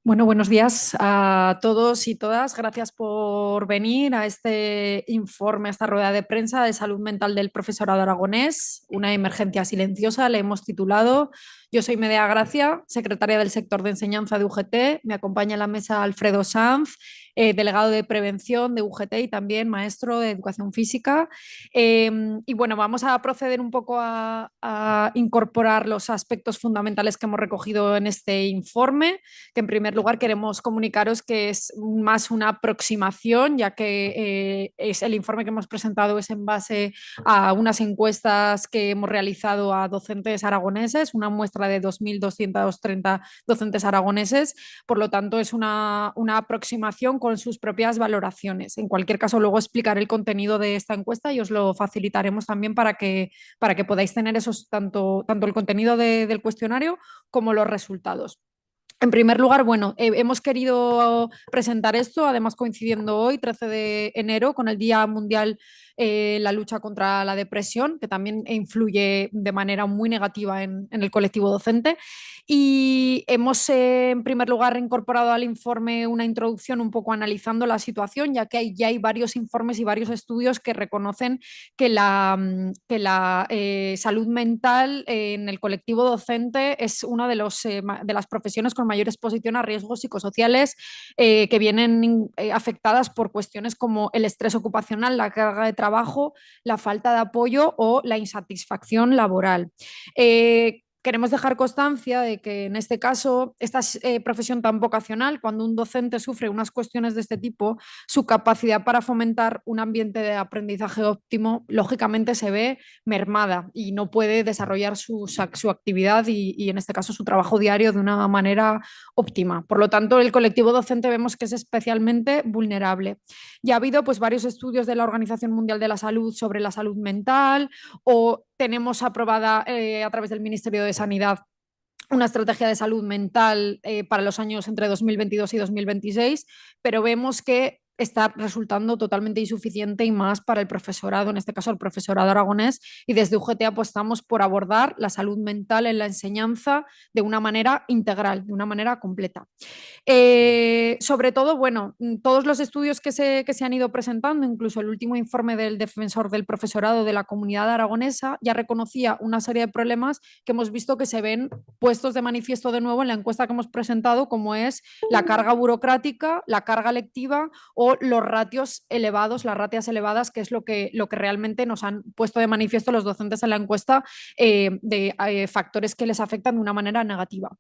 Bueno, buenos días a todos y todas. Gracias por venir a este informe, a esta rueda de prensa de salud mental del profesorado aragonés, una emergencia silenciosa, le hemos titulado. Yo soy Medea Gracia, secretaria del sector de enseñanza de UGT. Me acompaña en la mesa Alfredo Sanz, delegado de prevención de UGT y también maestro de educación física. Y bueno, vamos a proceder un poco a incorporar los aspectos fundamentales que hemos recogido en este informe, que en primer lugar queremos comunicaros que es más una aproximación, ya que es el informe que hemos presentado es en base a unas encuestas que hemos realizado a docentes aragoneses, una muestra de 2.230 docentes aragoneses, por lo tanto es una aproximación con sus propias valoraciones. En cualquier caso, luego explicaré el contenido de esta encuesta y os lo facilitaremos también para que podáis tener esos, tanto el contenido del cuestionario como los resultados. En primer lugar, bueno, hemos querido presentar esto, además coincidiendo hoy, 13 de enero, con el Día Mundial la lucha contra la depresión, que también influye de manera muy negativa en el colectivo docente. Y hemos, en primer lugar, incorporado al informe una introducción un poco analizando la situación, ya que ya hay varios informes y varios estudios que reconocen que la salud mental en el colectivo docente es una de las profesiones con mayor exposición a riesgos psicosociales que vienen afectadas por cuestiones como el estrés ocupacional, la carga de trabajo, la falta de apoyo o la insatisfacción laboral. Queremos dejar constancia de que en este caso, esta profesión tan vocacional, cuando un docente sufre unas cuestiones de este tipo, su capacidad para fomentar un ambiente de aprendizaje óptimo, lógicamente se ve mermada y no puede desarrollar su actividad y, en este caso, su trabajo diario de una manera óptima. Por lo tanto, el colectivo docente vemos que es especialmente vulnerable. Ya ha habido pues, varios estudios de la Organización Mundial de la Salud sobre la salud mental, o tenemos aprobada a través del Ministerio de Sanidad una estrategia de salud mental para los años entre 2022 y 2026, pero vemos que está resultando totalmente insuficiente y más para el profesorado, en este caso el profesorado aragonés, y desde UGT apostamos por abordar la salud mental en la enseñanza de una manera integral, de una manera completa. Sobre todo, bueno, todos los estudios que se han ido presentando, incluso el último informe del defensor del profesorado de la comunidad aragonesa, ya reconocía una serie de problemas que hemos visto que se ven puestos de manifiesto de nuevo en la encuesta que hemos presentado, como es la carga burocrática, la carga lectiva o los ratios elevados, las ratias elevadas, que es lo que realmente nos han puesto de manifiesto los docentes en la encuesta de factores que les afectan de una manera negativa.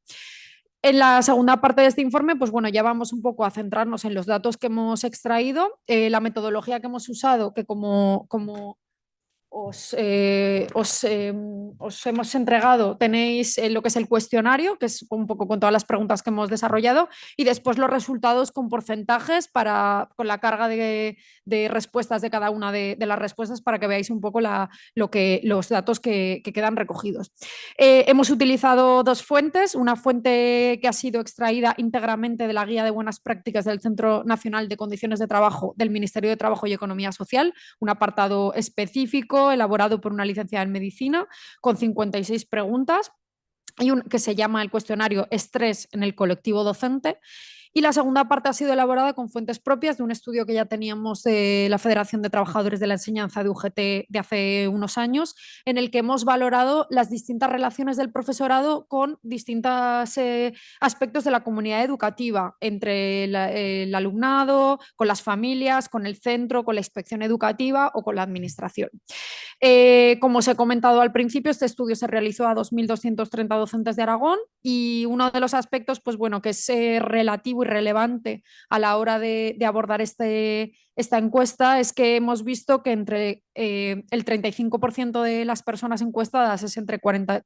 En la segunda parte de este informe, pues bueno, ya vamos un poco a centrarnos en los datos que hemos extraído, la metodología que hemos usado, que como os hemos entregado, tenéis lo que es el cuestionario, que es un poco con todas las preguntas que hemos desarrollado, y después los resultados con porcentajes con la carga de respuestas de cada una de las respuestas para que veáis un poco los datos que quedan recogidos. Hemos utilizado dos fuentes, una fuente que ha sido extraída íntegramente de la Guía de Buenas Prácticas del Centro Nacional de Condiciones de Trabajo del Ministerio de Trabajo y Economía Social, un apartado específico elaborado por una licenciada en medicina con 56 preguntas y que se llama el cuestionario Estrés en el colectivo docente. Y la segunda parte ha sido elaborada con fuentes propias de un estudio que ya teníamos de la Federación de Trabajadores de la Enseñanza de UGT de hace unos años, en el que hemos valorado las distintas relaciones del profesorado con distintos aspectos de la comunidad educativa, entre el alumnado, con las familias, con el centro, con la inspección educativa o con la administración. Como os he comentado al principio, este estudio se realizó a 2.230 docentes de Aragón y uno de los aspectos, pues bueno, que es relativo y relevante a la hora de abordar esta encuesta es que hemos visto que entre el 35% de las personas encuestadas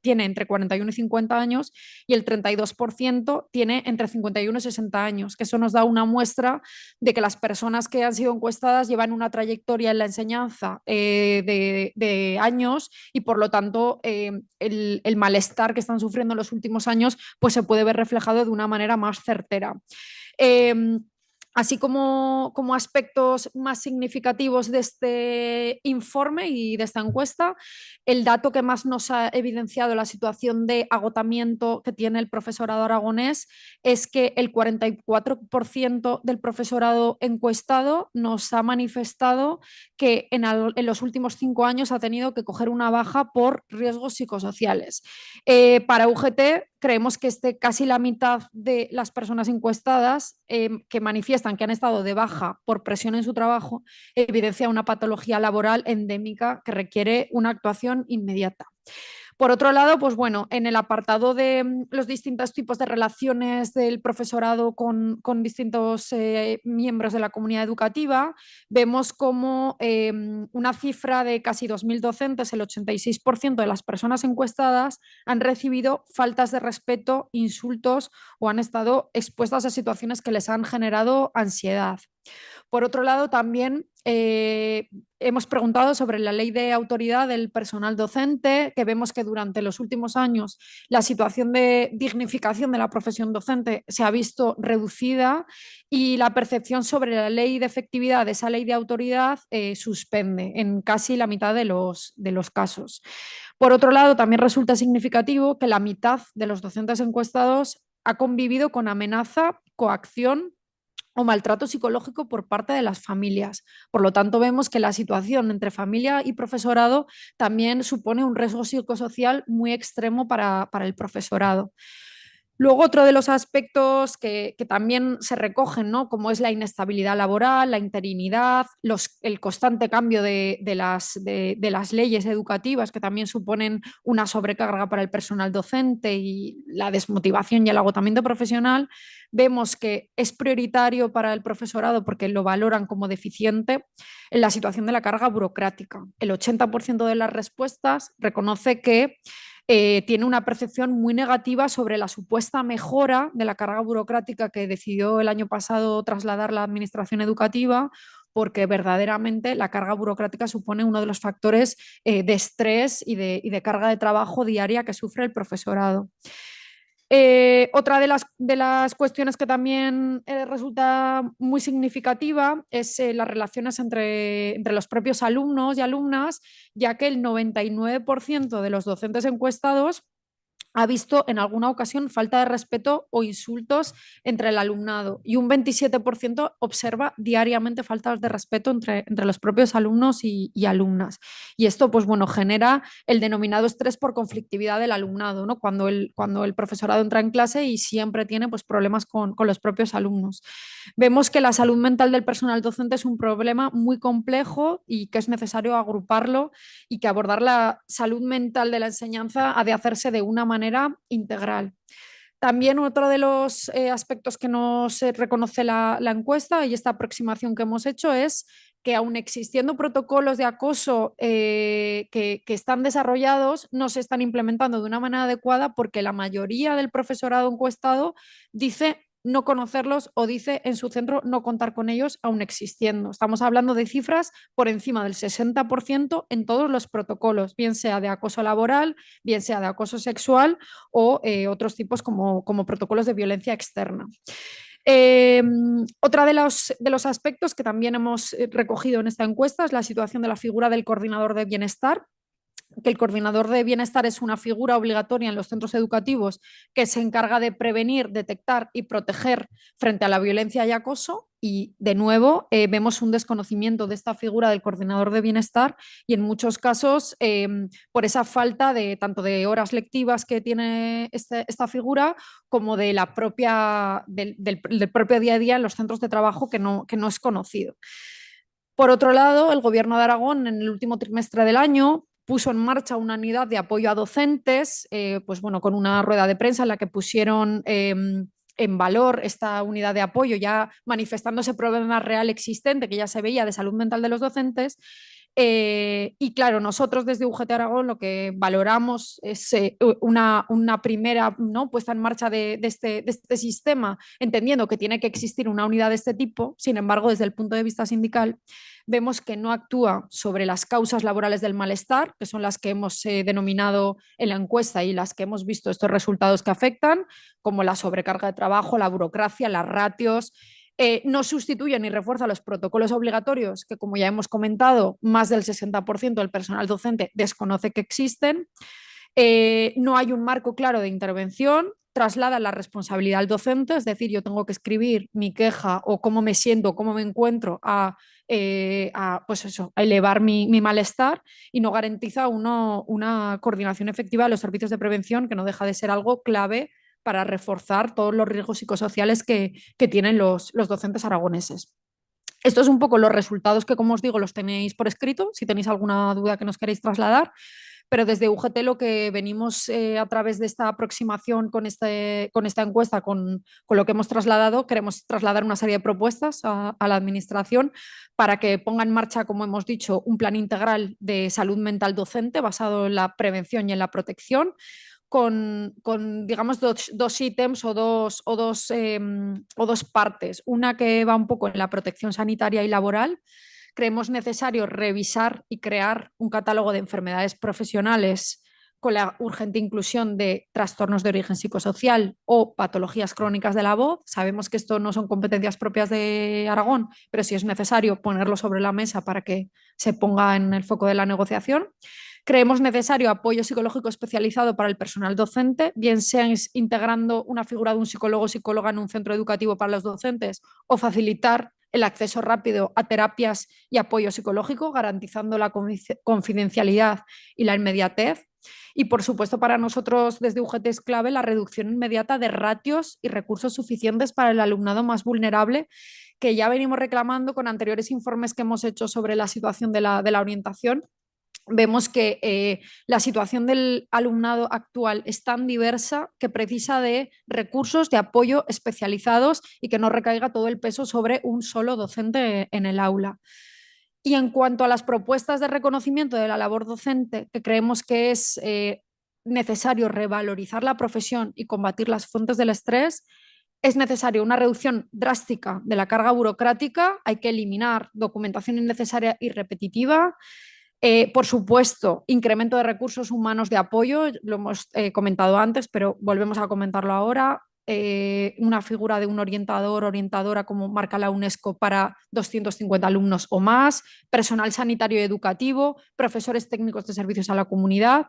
tiene entre 41 y 50 años y el 32% tiene entre 51 y 60 años, que eso nos da una muestra de que las personas que han sido encuestadas llevan una trayectoria en la enseñanza de años y por lo tanto el malestar que están sufriendo en los últimos años pues se puede ver reflejado de una manera más certera. Eh, Así como aspectos más significativos de este informe y de esta encuesta, el dato que más nos ha evidenciado la situación de agotamiento que tiene el profesorado aragonés es que el 44% del profesorado encuestado nos ha manifestado que en los últimos 5 años ha tenido que coger una baja por riesgos psicosociales. Para UGT creemos que casi la mitad de las personas encuestadas que manifiestan que han estado de baja por presión en su trabajo evidencia una patología laboral endémica que requiere una actuación inmediata. Por otro lado, pues bueno, en el apartado de los distintos tipos de relaciones del profesorado con distintos miembros de la comunidad educativa, vemos como una cifra de casi 2.000 docentes, el 86% de las personas encuestadas han recibido faltas de respeto, insultos o han estado expuestas a situaciones que les han generado ansiedad. Por otro lado, también hemos preguntado sobre la ley de autoridad del personal docente, que vemos que durante los últimos años la situación de dignificación de la profesión docente se ha visto reducida y la percepción sobre la ley de efectividad de esa ley de autoridad suspende en casi la mitad de los casos. Por otro lado, también resulta significativo que la mitad de los docentes encuestados ha convivido con amenaza, coacción o maltrato psicológico por parte de las familias. Por lo tanto, vemos que la situación entre familia y profesorado también supone un riesgo psicosocial muy extremo para el profesorado. Luego, otro de los aspectos que también se recogen, ¿no? Como es la inestabilidad laboral, la interinidad, el constante cambio de las leyes educativas que también suponen una sobrecarga para el personal docente y la desmotivación y el agotamiento profesional, vemos que es prioritario para el profesorado porque lo valoran como deficiente en la situación de la carga burocrática. El 80% de las respuestas reconoce que tiene una percepción muy negativa sobre la supuesta mejora de la carga burocrática que decidió el año pasado trasladar la Administración Educativa, porque verdaderamente la carga burocrática supone uno de los factores de estrés y de carga de trabajo diaria que sufre el profesorado. Otra de las cuestiones que también resulta muy significativa es las relaciones entre los propios alumnos y alumnas, ya que el 99% de los docentes encuestados ha visto en alguna ocasión falta de respeto o insultos entre el alumnado y un 27% observa diariamente faltas de respeto entre los propios alumnos y alumnas. Y esto, pues bueno, genera el denominado estrés por conflictividad del alumnado, ¿no? Cuando el profesorado entra en clase y siempre tiene pues, problemas con los propios alumnos. Vemos que la salud mental del personal docente es un problema muy complejo y que es necesario agruparlo y que abordar la salud mental de la enseñanza ha de hacerse de una manera integral. También otro de los aspectos que nos reconoce la encuesta y esta aproximación que hemos hecho es que aun existiendo protocolos de acoso que están desarrollados, no se están implementando de una manera adecuada porque la mayoría del profesorado encuestado dice no conocerlos o dice en su centro no contar con ellos aún existiendo. Estamos hablando de cifras por encima del 60% en todos los protocolos, bien sea de acoso laboral, bien sea de acoso sexual o otros tipos como protocolos de violencia externa. Otra de los aspectos que también hemos recogido en esta encuesta es la situación de la figura del coordinador de bienestar, que el coordinador de bienestar es una figura obligatoria en los centros educativos que se encarga de prevenir, detectar y proteger frente a la violencia y acoso. Y de nuevo vemos un desconocimiento de esta figura del coordinador de bienestar y en muchos casos por esa falta de tanto de horas lectivas que tiene esta figura como de del propio día a día en los centros de trabajo que no es conocido. Por otro lado, el Gobierno de Aragón en el último trimestre del año puso en marcha una unidad de apoyo a docentes, pues bueno, con una rueda de prensa en la que pusieron en valor esta unidad de apoyo, ya manifestando ese problema real existente que ya se veía de salud mental de los docentes. Y claro, nosotros desde UGT Aragón lo que valoramos es una primera, ¿no? puesta en marcha de este sistema, entendiendo que tiene que existir una unidad de este tipo. Sin embargo, desde el punto de vista sindical, vemos que no actúa sobre las causas laborales del malestar, que son las que hemos denominado en la encuesta y las que hemos visto estos resultados que afectan, como la sobrecarga de trabajo, la burocracia, las ratios, No sustituye ni refuerza los protocolos obligatorios que, como ya hemos comentado, más del 60% del personal docente desconoce que existen. No hay un marco claro de intervención, traslada la responsabilidad al docente, es decir, yo tengo que escribir mi queja o cómo me siento, cómo me encuentro pues eso, a elevar mi malestar, y no garantiza una coordinación efectiva de los servicios de prevención, que no deja de ser algo clave para reforzar todos los riesgos psicosociales que tienen los docentes aragoneses. Esto es un poco los resultados que, como os digo, los tenéis por escrito, si tenéis alguna duda que nos queréis trasladar, pero desde UGT lo que venimos a través de esta aproximación con esta encuesta, con lo que hemos trasladado, queremos trasladar una serie de propuestas a la Administración para que ponga en marcha, como hemos dicho, un plan integral de salud mental docente basado en la prevención y en la protección, digamos, dos ítems o dos partes. Una que va un poco en la protección sanitaria y laboral. Creemos necesario revisar y crear un catálogo de enfermedades profesionales con la urgente inclusión de trastornos de origen psicosocial o patologías crónicas de la voz. Sabemos que esto no son competencias propias de Aragón, pero sí es necesario ponerlo sobre la mesa para que se ponga en el foco de la negociación. Creemos necesario apoyo psicológico especializado para el personal docente, bien sea integrando una figura de un psicólogo o psicóloga en un centro educativo para los docentes, o facilitar el acceso rápido a terapias y apoyo psicológico, garantizando la confidencialidad y la inmediatez. Y, por supuesto, para nosotros desde UGT es clave la reducción inmediata de ratios y recursos suficientes para el alumnado más vulnerable, que ya venimos reclamando con anteriores informes que hemos hecho sobre la situación de la orientación. Vemos que la situación del alumnado actual es tan diversa que precisa de recursos de apoyo especializados y que no recaiga todo el peso sobre un solo docente en el aula. Y en cuanto a las propuestas de reconocimiento de la labor docente, que creemos que es necesario revalorizar la profesión y combatir las fuentes del estrés, es necesaria una reducción drástica de la carga burocrática, hay que eliminar documentación innecesaria y repetitiva. Por supuesto, incremento de recursos humanos de apoyo, lo hemos comentado antes, pero volvemos a comentarlo ahora. Una figura de un orientador, orientadora, como marca la UNESCO, para 250 alumnos o más, personal sanitario y educativo, profesores técnicos de servicios a la comunidad,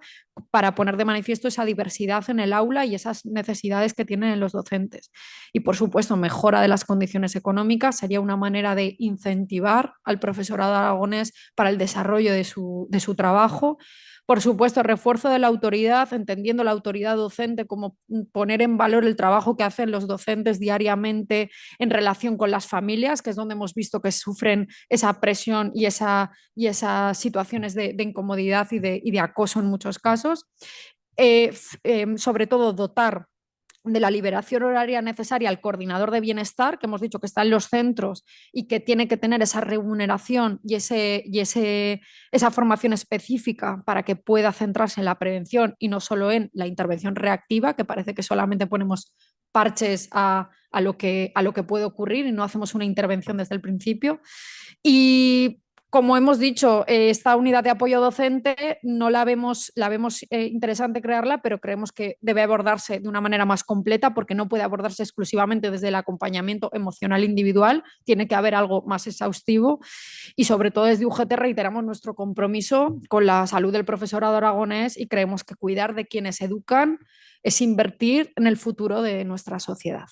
para poner de manifiesto esa diversidad en el aula y esas necesidades que tienen los docentes. Y, por supuesto, mejora de las condiciones económicas sería una manera de incentivar al profesorado aragonés para el desarrollo de su trabajo. Por supuesto, refuerzo de la autoridad, entendiendo la autoridad docente como poner en valor el trabajo que hacen los docentes diariamente en relación con las familias, que es donde hemos visto que sufren esa presión y esas situaciones de incomodidad y de acoso en muchos casos. Sobre todo, dotar de la liberación horaria necesaria al coordinador de bienestar, que hemos dicho que está en los centros y que tiene que tener esa remuneración y esa formación específica para que pueda centrarse en la prevención y no solo en la intervención reactiva, que parece que solamente ponemos parches a lo que puede ocurrir y no hacemos una intervención desde el principio. Y, como hemos dicho, esta unidad de apoyo docente no la vemos interesante crearla, pero creemos que debe abordarse de una manera más completa, porque no puede abordarse exclusivamente desde el acompañamiento emocional individual, tiene que haber algo más exhaustivo. Y, sobre todo, desde UGT reiteramos nuestro compromiso con la salud del profesorado aragonés, y creemos que cuidar de quienes educan es invertir en el futuro de nuestra sociedad.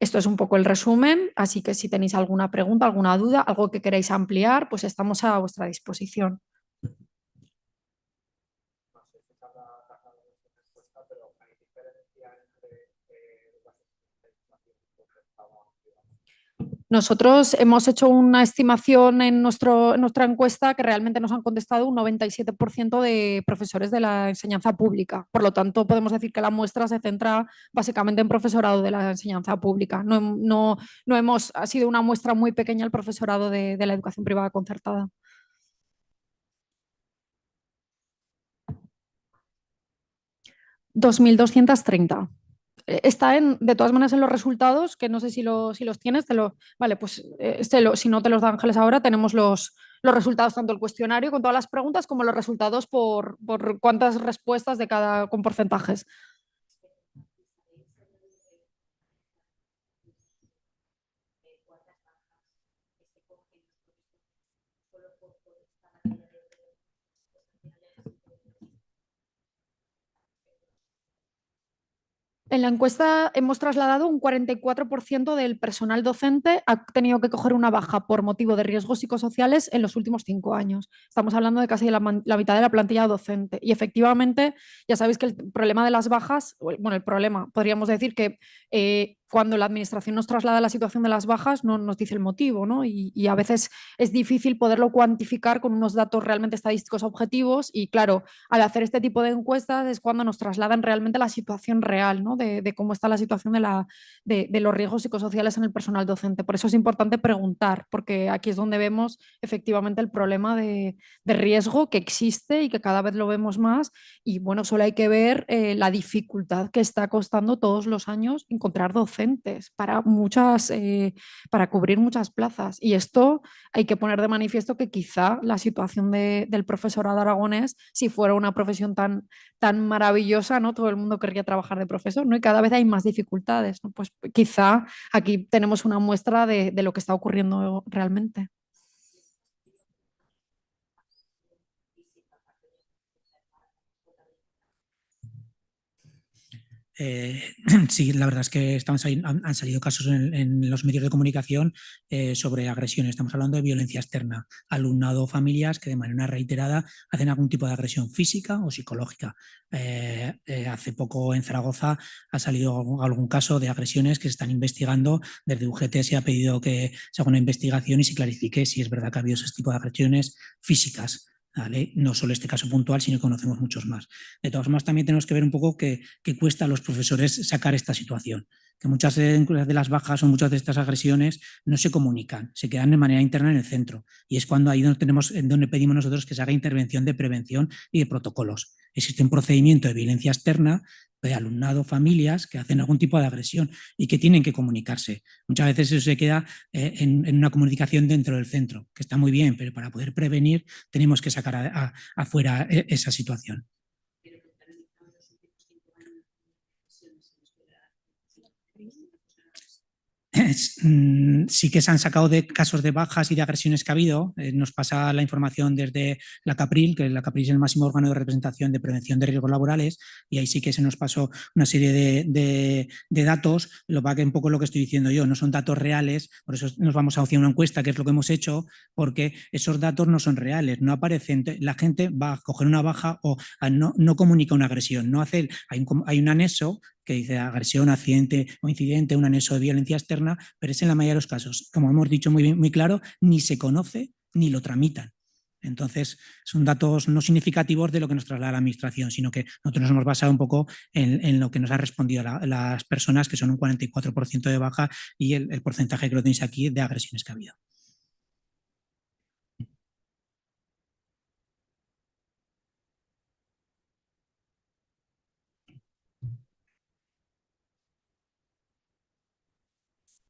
Esto es un poco el resumen, así que si tenéis alguna pregunta, alguna duda, algo que queráis ampliar, pues estamos a vuestra disposición. Nosotros hemos hecho una estimación en nuestra encuesta que realmente nos han contestado un 97% de profesores de la enseñanza pública. Por lo tanto, podemos decir que la muestra se centra básicamente en profesorado de la enseñanza pública. Ha sido una muestra muy pequeña el profesorado de la educación privada concertada. $2.230. Está de todas maneras en los resultados, que no sé si los tienes. Vale, pues si no te los da Ángeles ahora, tenemos los resultados, tanto el cuestionario con todas las preguntas como los resultados por cuántas respuestas de cada, con porcentajes. En la encuesta hemos trasladado un 44% del personal docente ha tenido que coger una baja por motivo de riesgos psicosociales en los últimos 5 años. Estamos hablando de casi la mitad de la plantilla docente. Y efectivamente, ya sabéis que el problema de las bajas, bueno, el problema, podríamos decir que cuando la administración nos traslada la situación de las bajas, no nos dice el motivo, ¿no? Y a veces es difícil poderlo cuantificar con unos datos realmente estadísticos objetivos. Y claro, al hacer este tipo de encuestas es cuando nos trasladan realmente la situación real, ¿no? De cómo está la situación de los riesgos psicosociales en el personal docente. Por eso es importante preguntar, porque aquí es donde vemos efectivamente el problema de riesgo que existe y que cada vez lo vemos más. Y bueno, solo hay que ver la dificultad que está costando todos los años encontrar docentes para cubrir muchas plazas. Y esto hay que poner de manifiesto que quizá la situación del profesorado aragonés, si fuera una profesión tan maravillosa, ¿no? Todo el mundo querría trabajar de profesor, ¿no? Y cada vez hay más dificultades, ¿no? Pues quizá aquí tenemos una muestra de lo que está ocurriendo realmente. Eh, sí, la verdad es que han salido casos en los medios de comunicación sobre agresiones. Estamos hablando de violencia externa, alumnado o familias que de manera reiterada hacen algún tipo de agresión física o psicológica. Hace poco en Zaragoza ha salido algún caso de agresiones que se están investigando. Desde UGT se ha pedido que se haga una investigación y se clarifique si es verdad que ha habido ese tipo de agresiones físicas. ¿Vale? No solo este caso puntual, sino que conocemos muchos más. De todas formas, también tenemos que ver un poco qué cuesta a los profesores sacar esta situación, que muchas de las bajas o muchas de estas agresiones no se comunican, se quedan de manera interna en el centro, y es cuando ahí donde pedimos nosotros que se haga intervención de prevención y de protocolos. Existe un procedimiento de violencia externa de alumnado, familias que hacen algún tipo de agresión y que tienen que comunicarse. Muchas veces eso se queda en una comunicación dentro del centro, que está muy bien, pero para poder prevenir tenemos que sacar afuera esa situación. Sí que se han sacado de casos de bajas y de agresiones que ha habido. Nos pasa la información desde la CAPRIL, que la CAPRIL es el máximo órgano de representación de prevención de riesgos laborales, y ahí sí que se nos pasó una serie de datos. Lo que un poco lo que estoy diciendo yo, no son datos reales, por eso nos vamos a hacer una encuesta, que es lo que hemos hecho, porque esos datos no son reales, no aparecen. La gente va a coger una baja o no comunica una agresión, no hace, hay un anexo que dice agresión, accidente o incidente, un anexo de violencia externa, pero es en la mayoría de los casos, como hemos dicho muy claro, ni se conoce ni lo tramitan. Entonces, son datos no significativos de lo que nos traslada la administración, sino que nosotros nos hemos basado un poco en lo que nos han respondido las personas, que son un 44% de baja, y el porcentaje que lo tenéis aquí de agresiones que ha habido.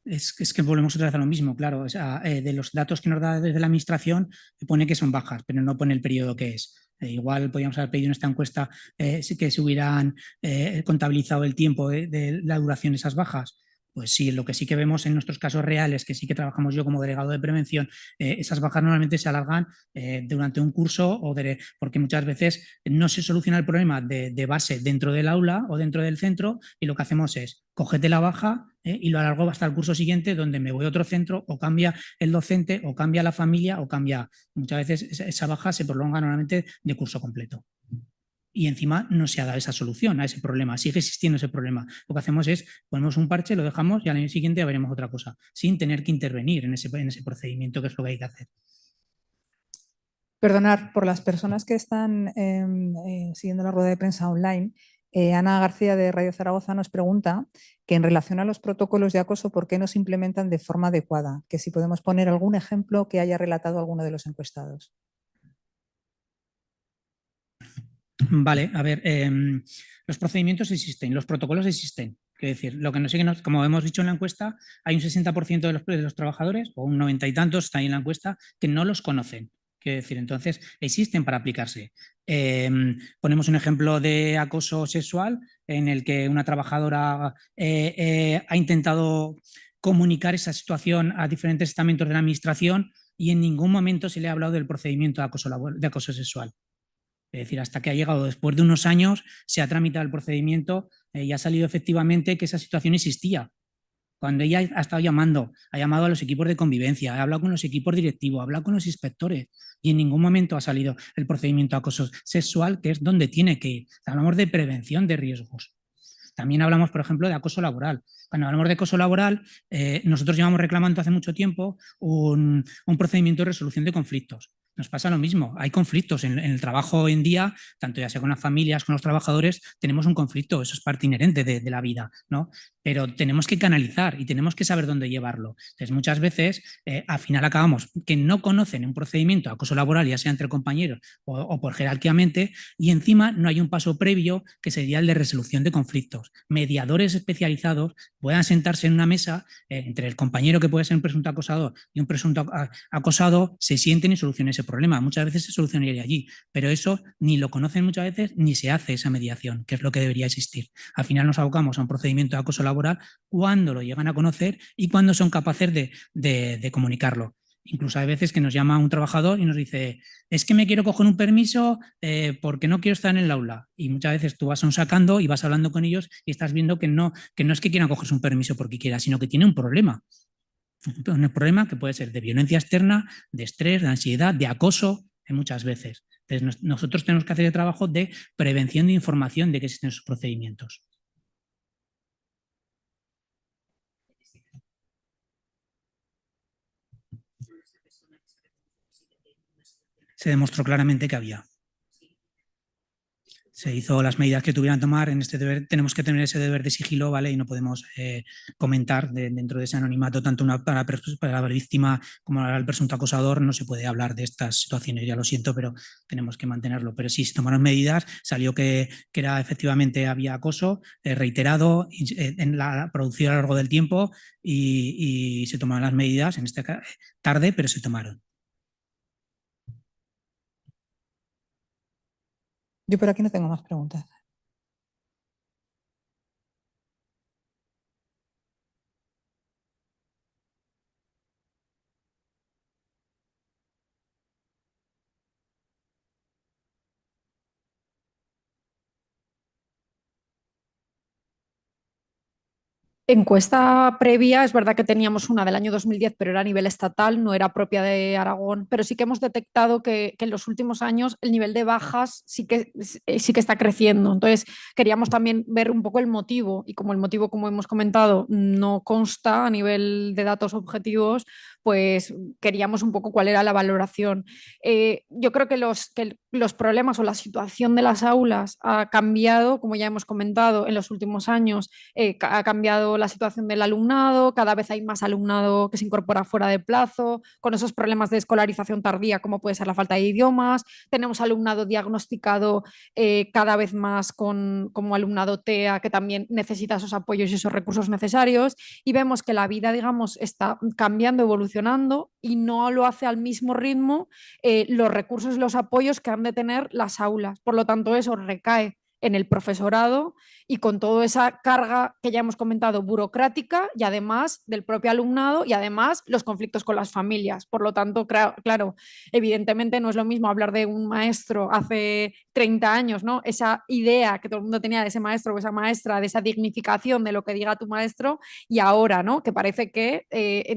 Es que volvemos otra vez a lo mismo, claro. O sea, de los datos que nos da desde la administración, pone que son bajas, pero no pone el periodo que es. Igual podríamos haber pedido en esta encuesta que se hubieran contabilizado el tiempo de la duración de esas bajas. Pues sí, lo que sí que vemos en nuestros casos reales, que sí que trabajamos yo como delegado de prevención, esas bajas normalmente se alargan durante un curso, porque muchas veces no se soluciona el problema de base dentro del aula o dentro del centro, y lo que hacemos es cógete la baja y lo alargo hasta el curso siguiente, donde me voy a otro centro, o cambia el docente, o cambia la familia, o cambia. Muchas veces esa baja se prolonga normalmente de curso completo. Y encima no se ha dado esa solución a ese problema, sigue existiendo ese problema. Lo que hacemos es ponemos un parche, lo dejamos y al año siguiente veremos otra cosa, sin tener que intervenir en ese procedimiento, que es lo que hay que hacer. Perdonar, por las personas que están siguiendo la rueda de prensa online, Ana García de Radio Zaragoza nos pregunta que en relación a los protocolos de acoso, ¿por qué no se implementan de forma adecuada? Que si podemos poner algún ejemplo que haya relatado alguno de los encuestados. Vale, a ver, los procedimientos existen, los protocolos existen. Es decir, lo que no sé, como hemos dicho en la encuesta, hay un 60% de los trabajadores, o un 90 y tantos está ahí en la encuesta, que no los conocen. Quiero decir, entonces existen para aplicarse. Ponemos un ejemplo de acoso sexual en el que una trabajadora ha intentado comunicar esa situación a diferentes estamentos de la administración y en ningún momento se le ha hablado del procedimiento de acoso sexual. Es decir, hasta que ha llegado después de unos años, se ha tramitado el procedimiento y ha salido efectivamente que esa situación existía. Cuando ella ha estado llamando, ha llamado a los equipos de convivencia, ha hablado con los equipos directivos, ha hablado con los inspectores y en ningún momento ha salido el procedimiento de acoso sexual, que es donde tiene que ir. Hablamos de prevención de riesgos. También hablamos, por ejemplo, de acoso laboral. Cuando hablamos de acoso laboral, nosotros llevamos reclamando hace mucho tiempo un procedimiento de resolución de conflictos. Nos pasa lo mismo, hay conflictos en el trabajo hoy en día, tanto ya sea con las familias, con los trabajadores, tenemos un conflicto, eso es parte inherente de la vida, ¿no? Pero tenemos que canalizar y tenemos que saber dónde llevarlo. Entonces, muchas veces, al final acabamos que no conocen un procedimiento de acoso laboral, ya sea entre compañeros o por jerarquíamente, y encima no hay un paso previo que sería el de resolución de conflictos. Mediadores especializados puedan sentarse en una mesa entre el compañero que puede ser un presunto acosador y un presunto acosado, se sienten y solucionen ese problema. Muchas veces se solucionaría allí, pero eso ni lo conocen muchas veces ni se hace esa mediación, que es lo que debería existir. Al final nos abocamos a un procedimiento de acoso laboral cuando lo llegan a conocer y cuando son capaces de comunicarlo. Incluso hay veces que nos llama un trabajador y nos dice, es que me quiero coger un permiso porque no quiero estar en el aula. Y muchas veces tú vas a un sacando y vas hablando con ellos y estás viendo que no es que quieran cogerse un permiso porque quieran, sino que tiene un problema. Un problema que puede ser de violencia externa, de estrés, de ansiedad, de acoso, muchas veces. Entonces, nosotros tenemos que hacer el trabajo de prevención de información de que existen esos procedimientos. Se demostró claramente que había. Se hizo las medidas que tuvieran que tomar en este deber, tenemos que tener ese deber de sigilo, ¿vale? Y no podemos comentar dentro de ese anonimato, tanto para la víctima como para el presunto acosador, no se puede hablar de estas situaciones, ya lo siento, pero tenemos que mantenerlo. Pero sí, se tomaron medidas, salió que era efectivamente había acoso reiterado, producido a lo largo del tiempo y se tomaron las medidas, en este caso tarde, pero se tomaron. Yo por aquí no tengo más preguntas. Encuesta previa, es verdad que teníamos una del año 2010, pero era a nivel estatal, no era propia de Aragón, pero sí que hemos detectado que en los últimos años el nivel de bajas sí que está creciendo. Entonces, queríamos también ver un poco el motivo y como el motivo, como hemos comentado, no consta a nivel de datos objetivos, pues queríamos un poco cuál era la valoración. Yo creo que los problemas o la situación de las aulas ha cambiado, como ya hemos comentado, en los últimos años. Ha cambiado la situación del alumnado, cada vez hay más alumnado que se incorpora fuera de plazo, con esos problemas de escolarización tardía, como puede ser la falta de idiomas. Tenemos alumnado diagnosticado cada vez más como alumnado TEA, que también necesita esos apoyos y esos recursos necesarios. Y vemos que la vida, digamos, está cambiando, evolucionando y no lo hace al mismo ritmo los recursos y los apoyos que han de tener las aulas. Por lo tanto, eso recae en el profesorado y con toda esa carga que ya hemos comentado burocrática y además del propio alumnado y además los conflictos con las familias. Por lo tanto, claro, evidentemente no es lo mismo hablar de un maestro hace 30 años, ¿no? Esa idea que todo el mundo tenía de ese maestro o esa maestra, de esa dignificación de lo que diga tu maestro y ahora, ¿no? Que parece que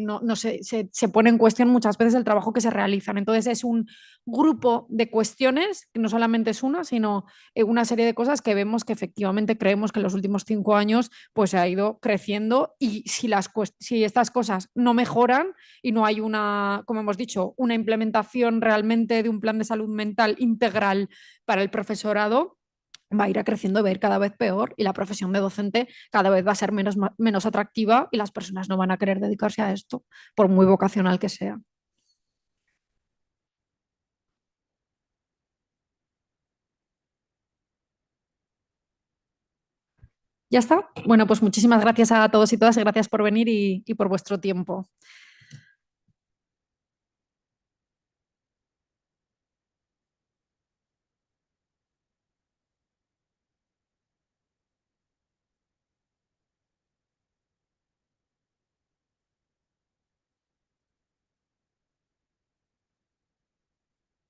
no se pone en cuestión muchas veces el trabajo que se realizan. Entonces es un grupo de cuestiones, que no solamente es una, sino una serie de cosas que vemos que efectivamente creemos que en los últimos 5 años pues se ha ido creciendo y si estas cosas no mejoran y no hay una, como hemos dicho, una implementación realmente de un plan de salud mental integral para el profesorado, va a ir creciendo, va a ir cada vez peor y la profesión de docente cada vez va a ser menos atractiva y las personas no van a querer dedicarse a esto, por muy vocacional que sea. Ya está. Bueno, pues muchísimas gracias a todos y todas y gracias por venir y por vuestro tiempo.